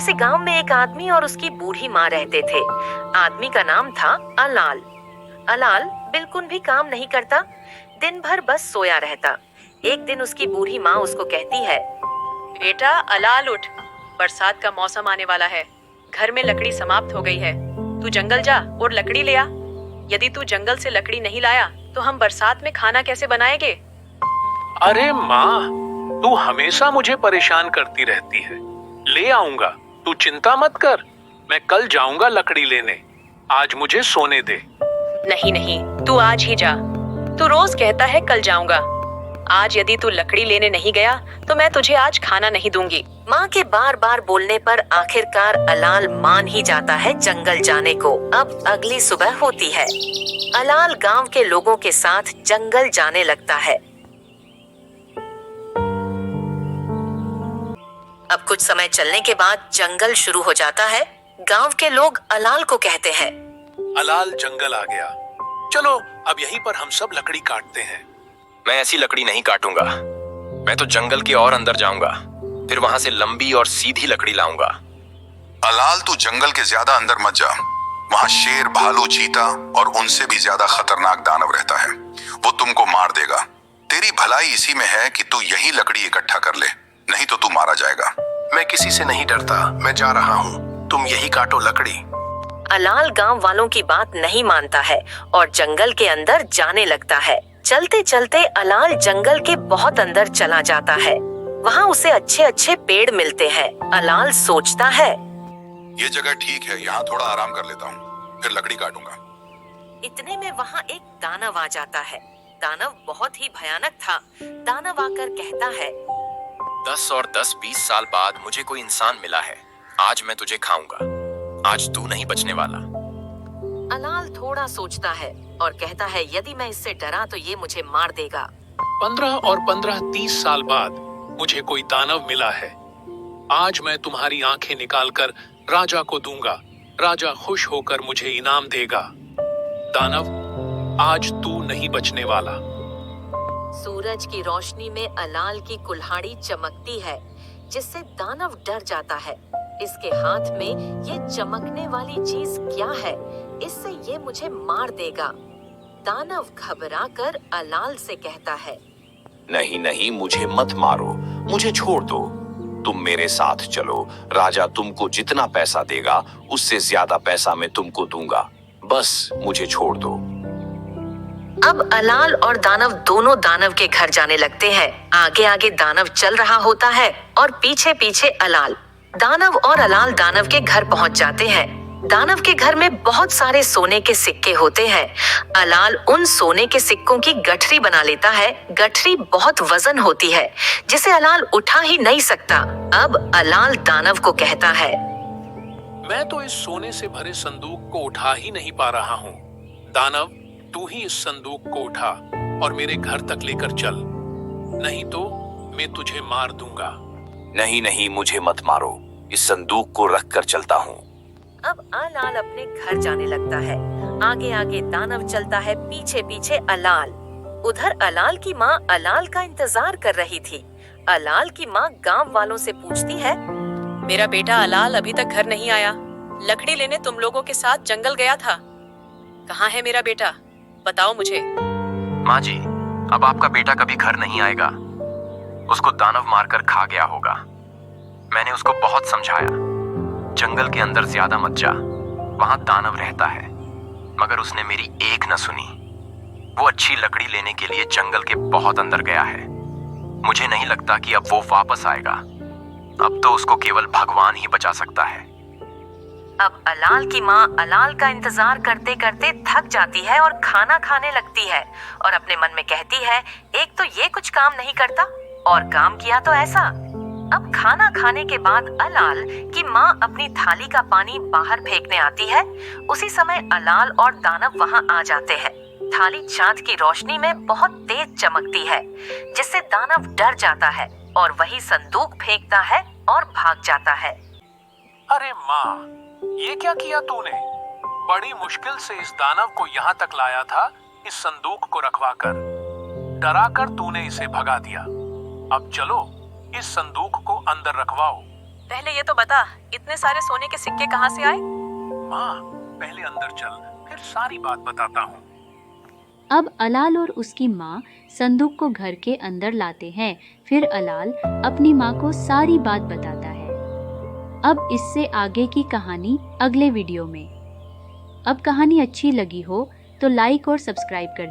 वैसे गांव में एक आदमी और उसकी बूढ़ी माँ रहते थे। आदमी का नाम था अलाल। अलाल बिल्कुल भी काम नहीं करता, दिन भर बस सोया रहता। एक दिन उसकी बूढ़ी माँ उसको कहती है, बेटा अलाल उठ, बरसात का मौसम आने वाला है। घर में लकड़ी समाप्त हो गई है। तू जंगल जा और लकड़ी ले आ। यदि तू जंगल से लकड़ी नहीं लाया तो हम बरसात में खाना कैसे बनाएंगे? अरे माँ, तू हमेशा मुझे परेशान करती रहती है। ले आऊंगा, तू चिंता मत कर। मैं कल जाऊंगा लकड़ी लेने। आज मुझे सोने दे। नहीं नहीं, तू आज ही जा। तू रोज कहता है कल जाऊंगा। आज यदि तू लकड़ी लेने नहीं गया तो मैं तुझे आज खाना नहीं दूंगी। माँ के बार बार बोलने पर आखिरकार अलाल मान ही जाता है जंगल जाने को। अब अगली सुबह होती है। अलाल गांव के लोगों के साथ जंगल जाने लगता है। अब कुछ समय चलने के बाद जंगल शुरू हो जाता है। गांव के लोग अलाल को कहते हैं, अलाल जंगल आ गया, चलो अब यहीं पर हम सब लकड़ी काटते हैं। मैं ऐसी लकड़ी नहीं काटूंगा। मैं तो जंगल के और अंदर जाऊंगा, फिर वहां से लंबी और सीधी लकड़ी लाऊंगा। अलाल, तू जंगल के ज्यादा अंदर मत जा। वहां शेर, भालू, चीता और उनसे भी ज्यादा खतरनाक दानव रहता है। वो तुमको मार देगा। तेरी भलाई इसी में है कि तू यही लकड़ी इकट्ठा कर ले, नहीं तो तू मारा जाएगा। मैं किसी से नहीं डरता, मैं जा रहा हूँ। तुम यही काटो लकड़ी। अलाल गांव वालों की बात नहीं मानता है और जंगल के अंदर जाने लगता है। चलते चलते अलाल जंगल के बहुत अंदर चला जाता है। वहाँ उसे अच्छे अच्छे पेड़ मिलते हैं। अलाल सोचता है, ये जगह ठीक है, यहाँ थोड़ा आराम कर लेता हूँ, फिर लकड़ी काटूंगा। इतने में वहाँ एक दानव आ जाता है। दानव बहुत ही भयानक था। दानव आकर कहता है, 10 और 10-20 साल बाद मुझे कोई इंसान मिला है। आज मैं तुझे खाऊंगा। आज तू नहीं बचने वाला। अलाल थोड़ा सोचता है और कहता है, यदि मैं इससे डरा तो ये मुझे मार देगा। 15 और 15-30 साल बाद मुझे कोई दानव मिला है। आज मैं तुम्हारी आंखें निकालकर राजा को दूंगा। राजा खुश होकर मुझे इनाम देगा। दानव, आज तू नहीं बचने वाला। सूरज की रोशनी में अलाल की कुल्हाड़ी चमकती है, जिससे दानव डर जाता है। इसके हाथ में ये चमकने वाली चीज क्या है? इससे ये मुझे मार देगा। दानव घबराकर अलाल से कहता है, नहीं नहीं, मुझे मत मारो, मुझे छोड़ दो। तुम मेरे साथ चलो। राजा तुमको जितना पैसा देगा उससे ज्यादा पैसा मैं तुमको दूंगा। बस मुझे छोड़ दो। अब अलाल और दानव दोनों दानव के घर जाने लगते हैं। आगे आगे दानव चल रहा होता है और पीछे पीछे अलाल। दानव और अलाल दानव के घर पहुंच जाते हैं। दानव के घर में बहुत सारे सोने के सिक्के होते हैं। अलाल उन सोने के सिक्कों की गठरी बना लेता है। गठरी बहुत वजन होती है, जिसे अलाल उठा ही नहीं सकता। अब अलाल दानव को कहता है, मैं तो इस सोने से भरे संदूक को उठा ही नहीं पा रहा हूँ। दानव, तू ही इस संदूक को उठा और मेरे घर तक लेकर चल, नहीं तो मैं तुझे मार दूंगा। नहीं नहीं, मुझे मत मारो। इस संदूक को रख कर चलता हूँ। अब अलाल अपने घर जाने लगता है। आगे आगे दानव चलता है, पीछे पीछे अलाल। उधर अलाल की माँ अलाल का इंतजार कर रही थी। अलाल की माँ गांव वालों से पूछती है, मेरा बेटा अलाल अभी तक घर नहीं आया। लकड़ी लेने तुम लोगों के साथ जंगल गया था। कहाँ है मेरा बेटा? बताओ मुझे। माँ जी, अब आपका बेटा कभी घर नहीं आएगा। उसको दानव मारकर खा गया होगा। मैंने उसको बहुत समझाया, जंगल के अंदर ज्यादा मत जा, वहां दानव रहता है, मगर उसने मेरी एक न सुनी। वो अच्छी लकड़ी लेने के लिए जंगल के बहुत अंदर गया है। मुझे नहीं लगता कि अब वो वापस आएगा। अब तो उसको केवल भगवान ही बचा सकता है। अब अलाल की माँ अलाल का इंतजार करते करते थक जाती है और खाना खाने लगती है और अपने मन में कहती है, एक तो ये कुछ काम नहीं करता और काम किया तो ऐसा। अब खाना खाने के बाद अलाल की माँ अपनी थाली का पानी बाहर फेंकने आती है। उसी समय अलाल और दानव वहाँ आ जाते हैं। थाली चांद की रोशनी में बहुत तेज चमकती है, जिससे दानव डर जाता है और वही संदूक फेंकता है और भाग जाता है। अरे माँ, ये क्या किया तूने? बड़ी मुश्किल से इस दानव को यहाँ तक लाया था, इस संदूक को रखवाकर। डराकर तूने इसे भगा दिया। अब चलो, इस संदूक को अंदर रखवाओ। पहले ये तो बता, इतने सारे सोने के सिक्के कहाँ से आए? माँ, पहले अंदर चल, फिर सारी बात बताता हूँ। अब अलाल और उसकी माँ संदूक को घर के अंदर लाते हैं। फिर अलाल अपनी माँ को सारी बात बताता है। अब इससे आगे की कहानी अगले वीडियो में। अब कहानी अच्छी लगी हो तो लाइक और सब्सक्राइब कर दीजिए।